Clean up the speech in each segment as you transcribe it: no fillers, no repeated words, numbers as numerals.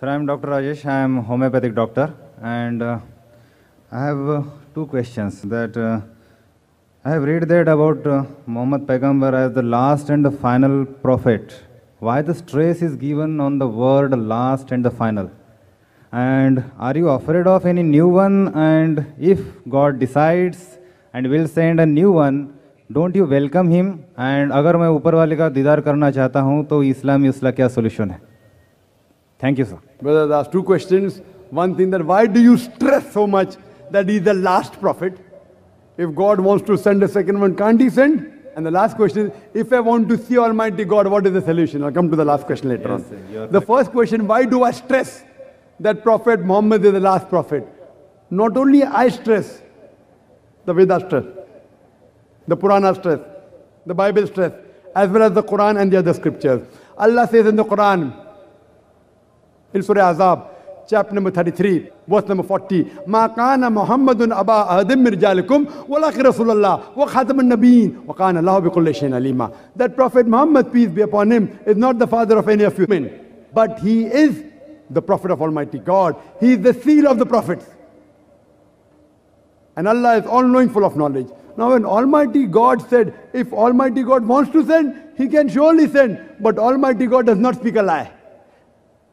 Sir, I am Dr. Rajesh. I am homeopathic doctor, and I have two questions. I have read that about Muhammad Paigambar as the last and the final prophet. Why the stress is given on the word last and the final? And are you afraid of any new one? And if God decides and will send a new one, don't you welcome him? And अगर मैं ऊपर वाले का दीदार करना चाहता हूँ तो इस्लाम में उसका क्या solution है? Thank you, sir. Brother, that's two questions. One thing, that why do you stress so much that he's the last prophet? If God wants to send a second one, can't he send? And the last question is, if I want to see Almighty God, what is the solution? I'll come to the last question later on. Sir, the first question, why do I stress that Prophet Muhammad is the last prophet? Not only I stress, the Vedas stress, the Purana stress, the Bible stress, as well as the Quran and the other scriptures. Allah says in the Quran, in Surah Azab, chapter number 33, verse number 40, مَا كَانَ مُحَمَّدٌ أَبَا أَحَدٍ مِّن رِجَالِكُمْ وَلَٰكِنَّ رَسُولَ اللَّهِ وَخَاتَمَ النَّبِيِّينَ وَكَانَ اللَّهُ بِكُلِّ شَيْءٍ عَلِيمًا. That Prophet Muhammad, peace be upon him, is not the father of any of you men, but he is the prophet of Almighty God. He is the seal of the prophets. And Allah is all-knowing, full of knowledge. Now when Almighty God said, if Almighty God wants to send, He can surely send. But Almighty God does not speak a lie.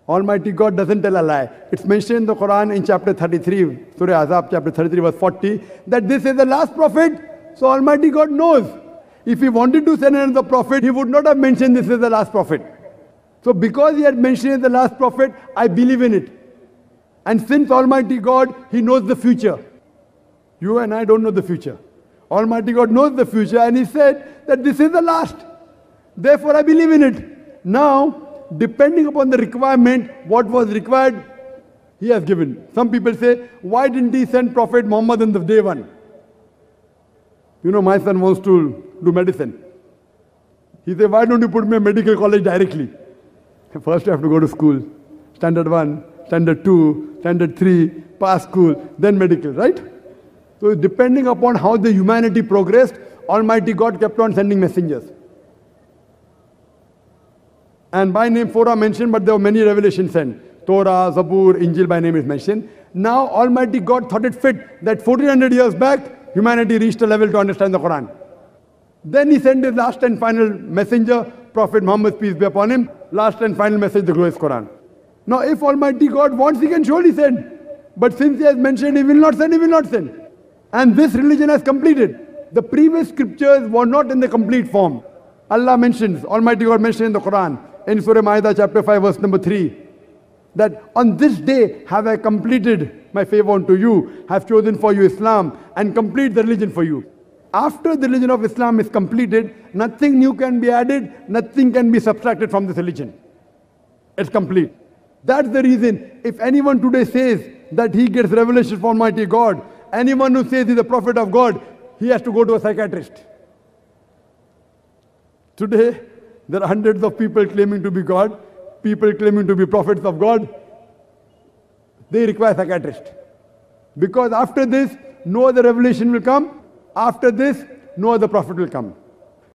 Almighty God doesn't tell a lie. It's mentioned in the Quran in chapter 33, Surah Azab, chapter 33, verse 40, that this is the last prophet. So Almighty God knows. If He wanted to send another prophet, He would not have mentioned this is the last prophet. So because He had mentioned the last prophet, I believe in it. And since Almighty God, He knows the future. You and I don't know the future. Almighty God knows the future, and He said that this is the last. Therefore I believe in it. Now, depending upon the requirement, what was required, He has given. Some people say, why didn't He send Prophet Muhammad on the day one? You know, my son wants to do medicine. He said, why don't you put me in medical college directly? First you have to go to school. Standard 1, Standard 2, Standard 3, pass school, then medical, right? So depending upon how the humanity progressed, Almighty God kept on sending messengers. And by name 4 are mentioned, but there were many revelations sent. Torah, Zabur, Injil by name is mentioned. Now Almighty God thought it fit that 1400 years back, humanity reached a level to understand the Quran. Then He sent His last and final messenger, Prophet Muhammad, peace be upon him, last and final message, the glorious Quran. Now if Almighty God wants, He can surely send. But since He has mentioned He will not send, He will not send. And this religion has completed. The previous scriptures were not in the complete form. Allah mentions, Almighty God mentioned in the Quran, in Surah Ma'idah chapter 5 verse number 3, that on this day have I completed my favor unto you, have chosen for you Islam, and complete the religion for you. After the religion of Islam is completed, nothing new can be added, nothing can be subtracted from this religion. It's complete. That's the reason, if anyone today says that he gets revelation from Almighty God, anyone who says he's a prophet of God, he has to go to a psychiatrist. Today, there are hundreds of people claiming to be God, people claiming to be prophets of God. They require a psychiatrist. Because after this, no other revelation will come. After this, no other prophet will come.